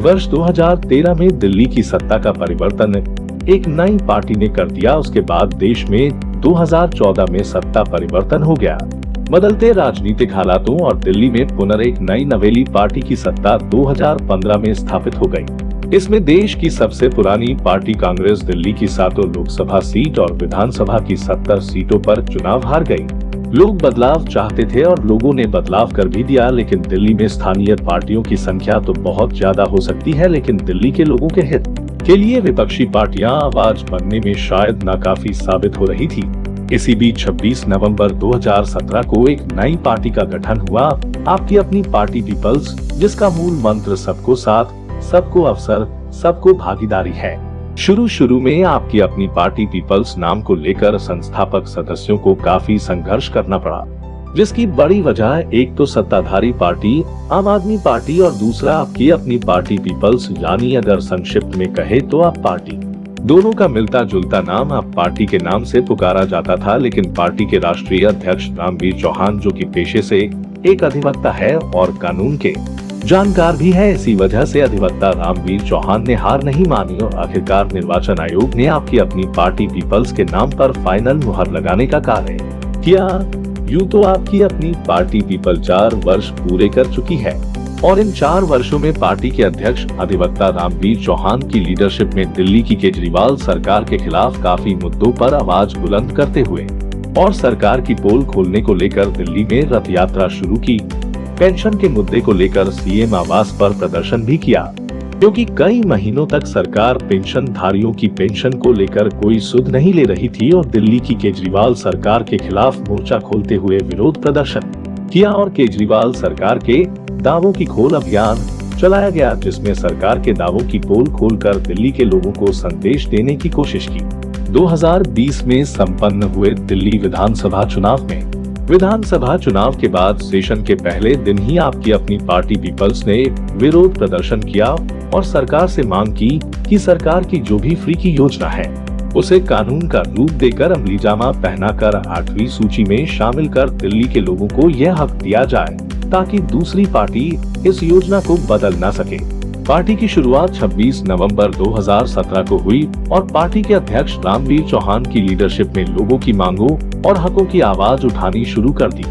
वर्ष 2013 में दिल्ली की सत्ता का परिवर्तन एक नई पार्टी ने कर दिया। उसके बाद देश में 2014 में सत्ता परिवर्तन हो गया। बदलते राजनीतिक हालातों और दिल्ली में पुनः एक नई नवेली पार्टी की सत्ता 2015 में स्थापित हो गई। इसमें देश की सबसे पुरानी पार्टी कांग्रेस दिल्ली की 7 लोकसभा सीट और विधानसभा की 70 सीटों पर चुनाव हार गई। लोग बदलाव चाहते थे और लोगों ने बदलाव कर भी दिया, लेकिन दिल्ली में स्थानीय पार्टियों की संख्या तो बहुत ज्यादा हो सकती है, लेकिन दिल्ली के लोगों के हित के लिए विपक्षी पार्टियां आवाज बनने में शायद नाकाफी साबित हो रही थी। इसी बीच 26 नवंबर 2017 को एक नई पार्टी का गठन हुआ, आपकी अपनी पार्टी पीपल्स, जिसका मूल मंत्र सबको साथ, सबको अवसर, सबको भागीदारी है। शुरू में आपकी अपनी पार्टी पीपल्स नाम को लेकर संस्थापक सदस्यों को काफी संघर्ष करना पड़ा, जिसकी बड़ी वजह एक तो सत्ताधारी पार्टी आम आदमी पार्टी और दूसरा आपकी अपनी पार्टी पीपल्स, यानी अगर संक्षिप्त में कहे तो आप पार्टी। दोनों का मिलता जुलता नाम आप पार्टी के नाम से पुकारा जाता था, लेकिन पार्टी के राष्ट्रीय अध्यक्ष रामवीर चौहान, जो कि पेशे से एक अधिवक्ता है और कानून के जानकार भी है, इसी वजह से अधिवक्ता रामवीर चौहान ने हार नहीं मानी और आखिरकार निर्वाचन आयोग ने आपकी अपनी पार्टी पीपल्स के नाम पर फाइनल मुहर लगाने का कार्य किया। यूं तो आपकी अपनी पार्टी पीपल 4 वर्ष पूरे कर चुकी है और इन 4 वर्षों में पार्टी के अध्यक्ष अधिवक्ता रामवीर चौहान की लीडरशिप में दिल्ली की केजरीवाल सरकार के खिलाफ काफी मुद्दों पर आवाज बुलंद करते हुए और सरकार की पोल खोलने को लेकर दिल्ली में रथ यात्रा शुरू की। पेंशन के मुद्दे को लेकर सीएम आवास पर प्रदर्शन भी किया, क्योंकि कई महीनों तक सरकार पेंशन धारियों की पेंशन को लेकर कोई सुध नहीं ले रही थी और दिल्ली की केजरीवाल सरकार के खिलाफ मोर्चा खोलते हुए विरोध प्रदर्शन किया और केजरीवाल सरकार के दावों की खोल अभियान चलाया गया, जिसमें सरकार के दावों की पोल खोलकर दिल्ली के लोगों को संदेश देने की कोशिश की। 2020 में संपन्न हुए दिल्ली विधानसभा चुनाव में विधानसभा चुनाव के बाद सेशन के पहले दिन ही आपकी अपनी पार्टी पीपल्स ने विरोध प्रदर्शन किया और सरकार से मांग की कि सरकार की जो भी फ्री की योजना है उसे कानून का रूप देकर अमलीजामा पहनाकर 8वीं सूची में शामिल कर दिल्ली के लोगों को यह हक दिया जाए ताकि दूसरी पार्टी इस योजना को बदल न सके। पार्टी की शुरुआत 26 नवंबर 2017 को हुई और पार्टी के अध्यक्ष रामवीर चौहान की लीडरशिप में लोगों की मांगों और हकों की आवाज उठानी शुरू कर दी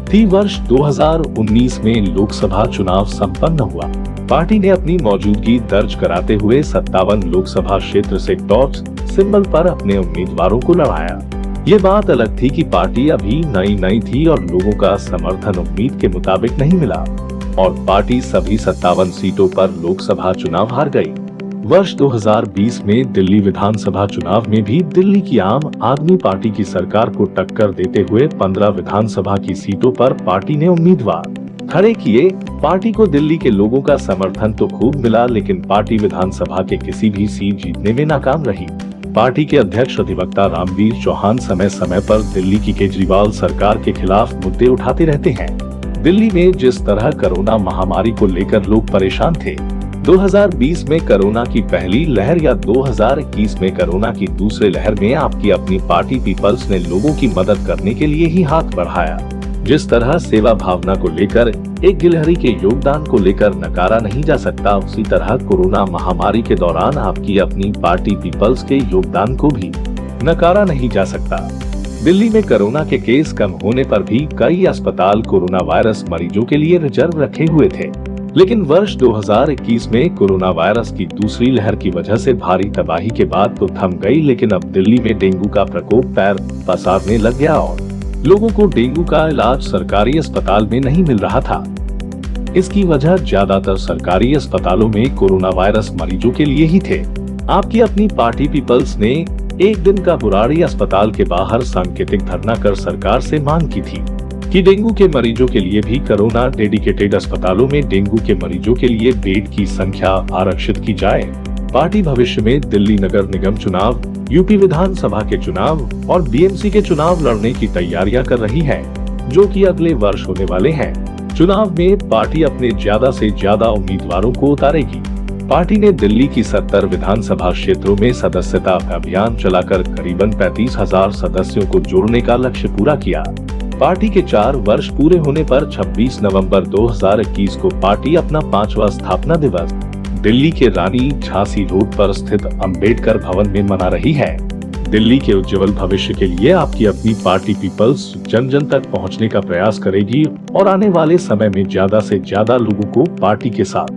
थी। वर्ष 2019 में लोकसभा चुनाव संपन्न हुआ। पार्टी ने अपनी मौजूदगी दर्ज कराते हुए 57 लोकसभा क्षेत्र से टॉर्च सिंबल पर अपने उम्मीदवारों को लड़ाया। ये बात अलग थी कि पार्टी अभी नई थी और लोगों का समर्थन उम्मीद के मुताबिक नहीं मिला और पार्टी सभी 57 सीटों पर लोकसभा चुनाव हार गई। वर्ष 2020 में दिल्ली विधानसभा चुनाव में भी दिल्ली की आम आदमी पार्टी की सरकार को टक्कर देते हुए 15 विधानसभा की सीटों पर पार्टी ने उम्मीदवार खड़े किए। पार्टी को दिल्ली के लोगों का समर्थन तो खूब मिला, लेकिन पार्टी विधानसभा के किसी भी सीट जीतने में नाकाम रही। पार्टी के अध्यक्ष अधिवक्ता रामवीर चौहान समय समय पर दिल्ली की केजरीवाल सरकार के खिलाफ मुद्दे उठाते रहते हैं। दिल्ली में जिस तरह कोरोना महामारी को लेकर लोग परेशान थे, 2020 में कोरोना की पहली लहर या 2021 में कोरोना की दूसरी लहर में आपकी अपनी पार्टी पीपल्स ने लोगों की मदद करने के लिए ही हाथ बढ़ाया। जिस तरह सेवा भावना को लेकर एक गिलहरी के योगदान को लेकर नकारा नहीं जा सकता, उसी तरह कोरोना महामारी के दौरान आपकी अपनी पार्टी पीपल्स के योगदान को भी नकारा नहीं जा सकता। दिल्ली में कोरोना के केस कम होने पर भी कई अस्पताल कोरोना वायरस मरीजों के लिए रिजर्व रखे हुए थे, लेकिन वर्ष 2021 में कोरोना वायरस की दूसरी लहर की वजह से भारी तबाही के बाद तो थम गई, लेकिन अब दिल्ली में डेंगू का प्रकोप पैर पसारने लग गया और लोगों को डेंगू का इलाज सरकारी अस्पताल में नहीं मिल रहा था। इसकी वजह ज्यादातर सरकारी अस्पतालों में कोरोना वायरस मरीजों के लिए ही थे। आपकी अपनी पार्टी पीपल्स ने एक दिन का बुराड़ी अस्पताल के बाहर सांकेतिक धरना कर सरकार से मांग की थी कि डेंगू के मरीजों के लिए भी कोरोना डेडिकेटेड अस्पतालों में डेंगू के मरीजों के लिए बेड की संख्या आरक्षित की जाए। पार्टी भविष्य में दिल्ली नगर निगम चुनाव, यूपी विधानसभा के चुनाव और बीएमसी के चुनाव लड़ने की तैयारियां कर रही है, जो कि अगले वर्ष होने वाले हैं। चुनाव में पार्टी अपने ज्यादा से ज्यादा उम्मीदवारों को उतारेगी। पार्टी ने दिल्ली की 70 विधानसभा क्षेत्रों में सदस्यता अभियान चलाकर करीबन 35,000 सदस्यों को जोड़ने का लक्ष्य पूरा किया। पार्टी के 4 वर्ष पूरे होने पर 26 नवंबर 2021 को पार्टी अपना 5वां स्थापना दिवस दिल्ली के रानी झांसी रोड पर स्थित अंबेडकर भवन में मना रही है। दिल्ली के उज्जवल भविष्य के लिए आपकी अपनी पार्टी पीपल्स जन जन तक पहुंचने का प्रयास करेगी और आने वाले समय में ज्यादा से ज्यादा लोगों को पार्टी के साथ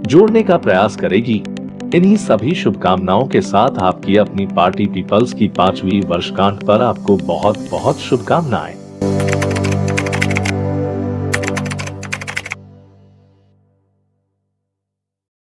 जोड़ने का प्रयास करेगी। इन्हीं सभी शुभकामनाओं के साथ आपकी अपनी पार्टी पीपल्स की 5वीं वर्षगांठ पर आपको बहुत बहुत शुभकामनाएं।